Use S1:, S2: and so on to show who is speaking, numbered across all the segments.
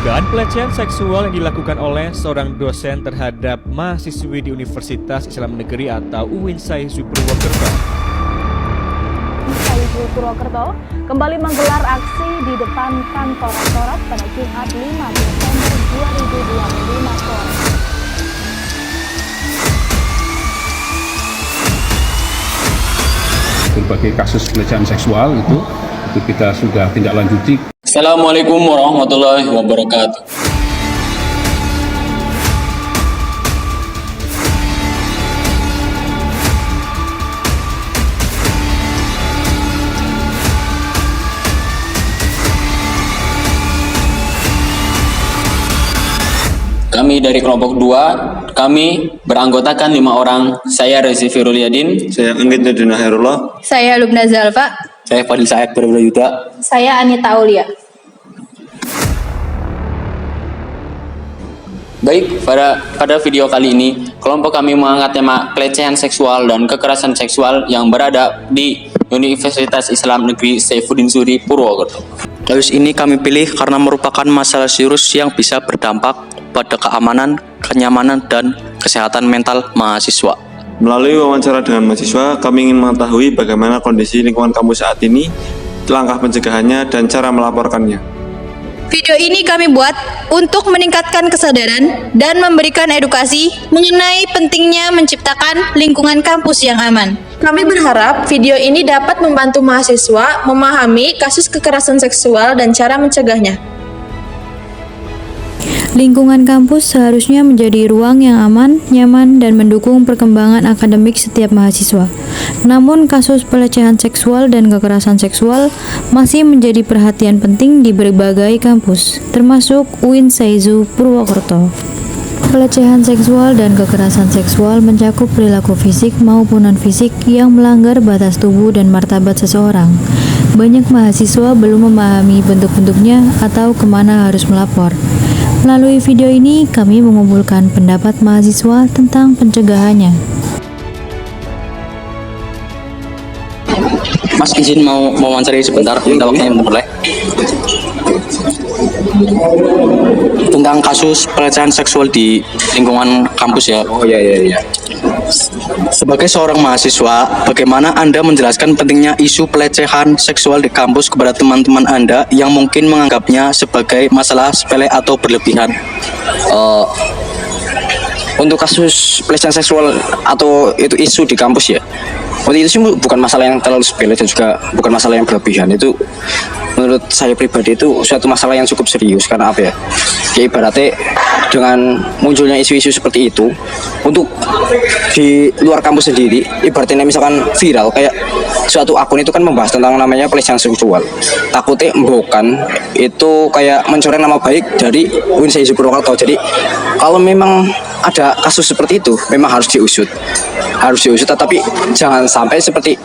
S1: Dugaan pelecehan seksual yang dilakukan oleh seorang dosen terhadap mahasiswi di Universitas Islam Negeri atau UIN Saizu Purwokerto.
S2: Saizu Purwokerto kembali menggelar aksi di depan kantor rektorat pada Jumat 5 Desember 2025 sore.
S3: Berbagai kasus pelecehan seksual itu kita sudah tindak lanjuti.
S4: Assalamualaikum warahmatullahi wabarakatuh. Kami dari kelompok 2, kami beranggotakan 5 orang. Saya Rezi Firul Yadin.
S5: Saya Anggit Nurdin Hairullah.
S6: Saya Lubna Zalfa.
S4: Saya Fadil Said Yuda.
S6: Saya Anita Aulia.
S4: Baik, pada video kali ini, kelompok kami mengangkat tema pelecehan seksual dan kekerasan seksual yang berada di Universitas Islam Negeri Saifuddin Suri Purwokerto.
S7: Kasus ini kami pilih karena merupakan masalah serius yang bisa berdampak pada keamanan, kenyamanan, dan kesehatan mental mahasiswa.
S5: Melalui wawancara dengan mahasiswa, kami ingin mengetahui bagaimana kondisi lingkungan kampus saat ini, langkah pencegahannya, dan cara melaporkannya.
S6: Video ini kami buat untuk meningkatkan kesadaran dan memberikan edukasi mengenai pentingnya menciptakan lingkungan kampus yang aman. Kami berharap video ini dapat membantu mahasiswa memahami kasus kekerasan seksual dan cara mencegahnya.
S8: Lingkungan kampus seharusnya menjadi ruang yang aman, nyaman, dan mendukung perkembangan akademik setiap mahasiswa. Namun, kasus pelecehan seksual dan kekerasan seksual masih menjadi perhatian penting di berbagai kampus, termasuk UIN Saizu Purwokerto. Pelecehan seksual dan kekerasan seksual mencakup perilaku fisik maupun non-fisik yang melanggar batas tubuh dan martabat seseorang. Banyak mahasiswa belum memahami bentuk-bentuknya atau kemana harus melapor. Melalui video ini, kami mengumpulkan pendapat mahasiswa tentang pencegahannya.
S7: Mas izin mau wawancara sebentar, minta waktunya boleh? Tentang kasus pelecehan seksual di lingkungan kampus ya.
S4: Oh iya.
S7: Sebagai seorang mahasiswa, bagaimana Anda menjelaskan pentingnya isu pelecehan seksual di kampus kepada teman-teman Anda yang mungkin menganggapnya sebagai masalah sepele atau berlebihan?
S9: Untuk kasus pelecehan seksual atau itu isu di kampus ya, waktu itu sih bukan masalah yang terlalu sepele dan juga bukan masalah yang berlebihan. Itu menurut saya pribadi itu suatu masalah yang cukup serius. Karena apa ya, ya ibaratnya dengan munculnya isu-isu seperti itu untuk di luar kampus sendiri, ibaratnya misalkan viral kayak suatu akun itu kan membahas tentang namanya pelecehan seksual, takutnya bukan itu kayak mencoreng nama baik dari UIN Saizu Purwokerto. Jadi kalau memang ada kasus seperti itu memang harus diusut, tetapi jangan sampai seperti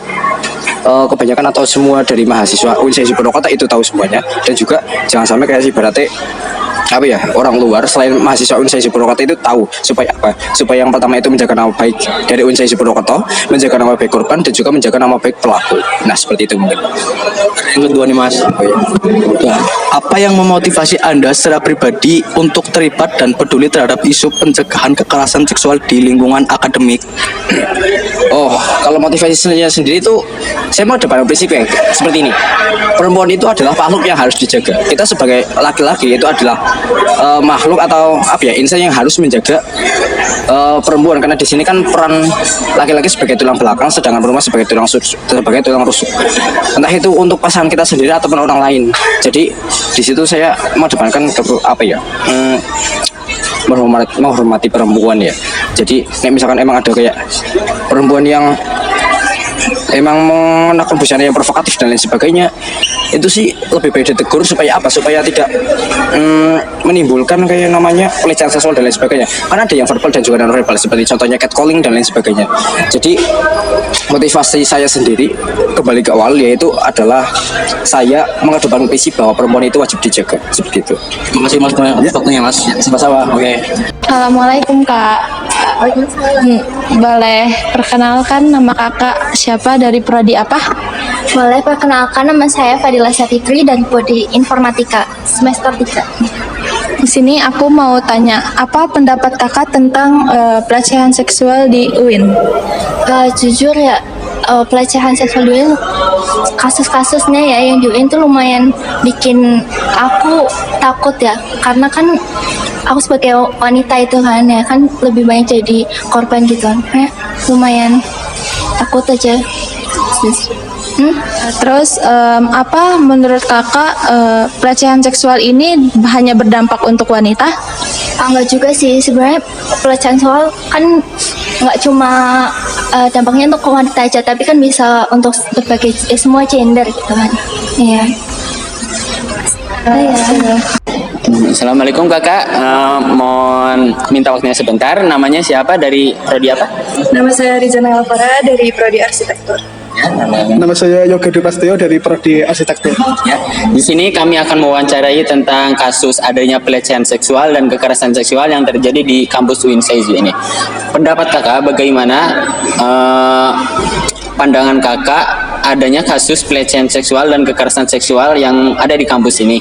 S9: kebanyakan atau semua dari mahasiswa UIN Saizu Purwokerto itu tahu semuanya, dan juga jangan sampai kayak ibaratnya apa ya, orang luar selain mahasiswa UIN Saizu Purwokerto itu tahu supaya apa? Supaya yang pertama itu menjaga nama baik dari UIN Saizu Purwokerto, menjaga nama baik korban, dan juga menjaga nama baik pelaku. Nah seperti itu mungkin.
S7: Yang kedua nih Mas, apa yang memotivasi Anda secara pribadi untuk terlibat dan peduli terhadap isu pencegahan kekerasan seksual di lingkungan akademik?
S9: Oh, kalau motivasi saya sendiri itu saya mau ada pada prinsip yang seperti ini. Perempuan itu adalah makhluk yang harus dijaga. Kita sebagai laki-laki itu adalah makhluk atau apa ya, insan yang harus menjaga perempuan, karena di sini kan peran laki-laki sebagai tulang belakang, sedangkan perempuan sebagai tulang rusuk. Entah itu untuk pasangan kita sendiri ataupun orang lain. Jadi di situ saya mengedepankan apa ya, menghormati perempuan ya. Jadi misalkan emang ada kayak perempuan yang emang mengenakan busana yang provokatif dan lain sebagainya, itu sih lebih baik ditegur supaya apa? Supaya tidak menimbulkan kayak namanya pelecehan seksual dan lain sebagainya. Karena ada yang verbal dan juga non verbal, seperti contohnya catcalling dan lain sebagainya. Jadi motivasi saya sendiri kembali ke awal, yaitu adalah saya mengedepankan prinsip bahwa perempuan itu wajib dijaga, seperti itu.
S7: Terima kasih Mas waktunya Mas.
S9: Sama-sama. Oke.
S6: Assalamualaikum Kak. Boleh perkenalkan nama kakak siapa, dari prodi apa?
S10: Boleh perkenalkan, nama saya Fadila Syafitri dari prodi Informatika semester 3.
S6: sini aku mau tanya, apa pendapat kakak tentang pelecehan seksual di UIN?
S10: Jujur ya, pelecehan seksual di UIN, kasus-kasusnya ya yang di UIN tuh lumayan bikin aku takut ya, karena kan aku sebagai wanita itu kan ya kan lebih banyak jadi korban gitu kan, lumayan takut aja.
S6: Terus apa menurut kakak pelecehan seksual ini hanya berdampak untuk wanita?
S10: Enggak juga sih, sebenarnya pelecehan seksual kan nggak cuma dampaknya untuk wanita aja, tapi kan bisa untuk berbagai semua gender gitu kan. Iya.
S4: Assalamualaikum kakak, mohon minta waktunya sebentar. Namanya siapa, dari prodi apa?
S6: Nama saya Rizana Alvara dari prodi arsitektur.
S11: Nama saya Yoga Dipastio dari prodi arsitektur.
S4: Ya, di sini kami akan mewawancarai tentang kasus adanya pelecehan seksual dan kekerasan seksual yang terjadi di kampus UIN SAIZU ini. Pendapat kakak bagaimana pandangan kakak adanya kasus pelecehan seksual dan kekerasan seksual yang ada di kampus ini?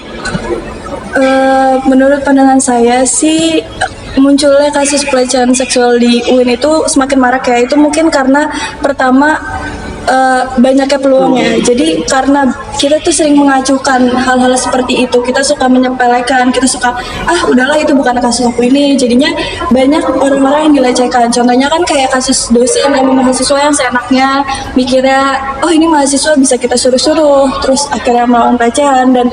S6: Menurut pandangan saya sih, munculnya kasus pelecehan seksual di UIN itu semakin marak ya. Itu mungkin karena pertama banyaknya peluangnya. Jadi karena kita tuh sering mengacukan hal-hal seperti itu, kita suka menyepelekan, kita suka udahlah itu bukan kasus aku ini. Jadinya banyak orang-orang yang dilecehkan. Contohnya kan kayak kasus dosen sama mahasiswa yang seenaknya mikirnya ini mahasiswa bisa kita suruh-suruh, terus akhirnya melawan pelecehan. Dan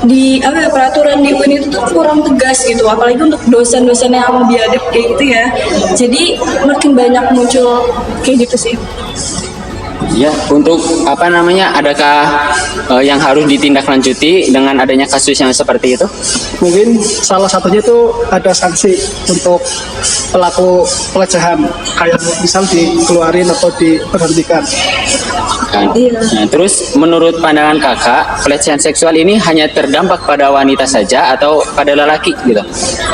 S6: di peraturan di UIN itu tuh kurang tegas gitu, apalagi untuk dosen-dosen yang biadab kayak gitu ya. Jadi makin banyak muncul kayak gitu sih.
S4: Ya, untuk adakah yang harus ditindaklanjuti dengan adanya kasus yang seperti itu?
S11: Mungkin salah satunya itu ada sanksi untuk pelaku pelecehan, kayak misal dikeluarin atau diberhentikan.
S4: Nah, terus menurut pandangan kakak, pelecehan seksual ini hanya terdampak pada wanita saja atau pada lelaki gitu?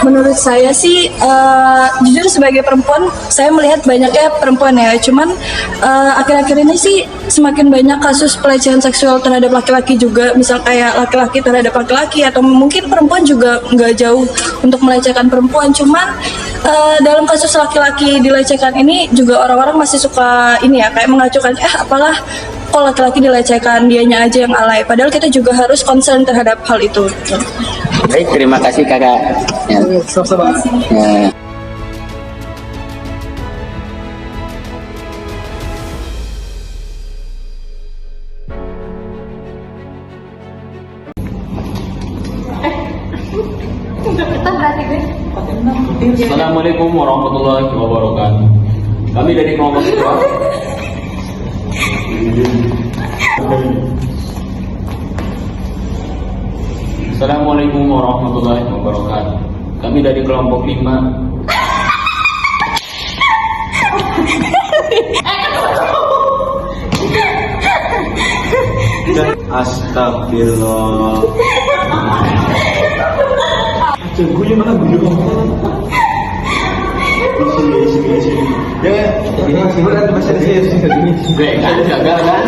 S6: Menurut saya sih, jujur sebagai perempuan, saya melihat banyaknya perempuan ya. Cuman akhir-akhir ini sih semakin banyak kasus pelecehan seksual terhadap laki-laki juga. Misal kayak laki-laki terhadap laki-laki, atau mungkin perempuan juga nggak jauh untuk melecehkan perempuan. Cuman dalam kasus laki-laki dilecehkan ini juga orang-orang masih suka ini ya, kayak mengacukan apalah kok laki-laki dilecehkan, dianya aja yang alay. Padahal kita juga harus concern terhadap hal itu.
S4: Baik, terima kasih kakak. Ya.
S11: Sama-sama.
S4: Ya. Assalamualaikum warahmatullahi wabarakatuh. Kami dari kelompok siswa. Assalamualaikum warahmatullahi wabarakatuh. Kami dari kelompok 5. Astagfirullah.
S11: Guyu mana guyu? Sini. Ya, ini masih berat, masih ada sih.
S4: Gagal kan?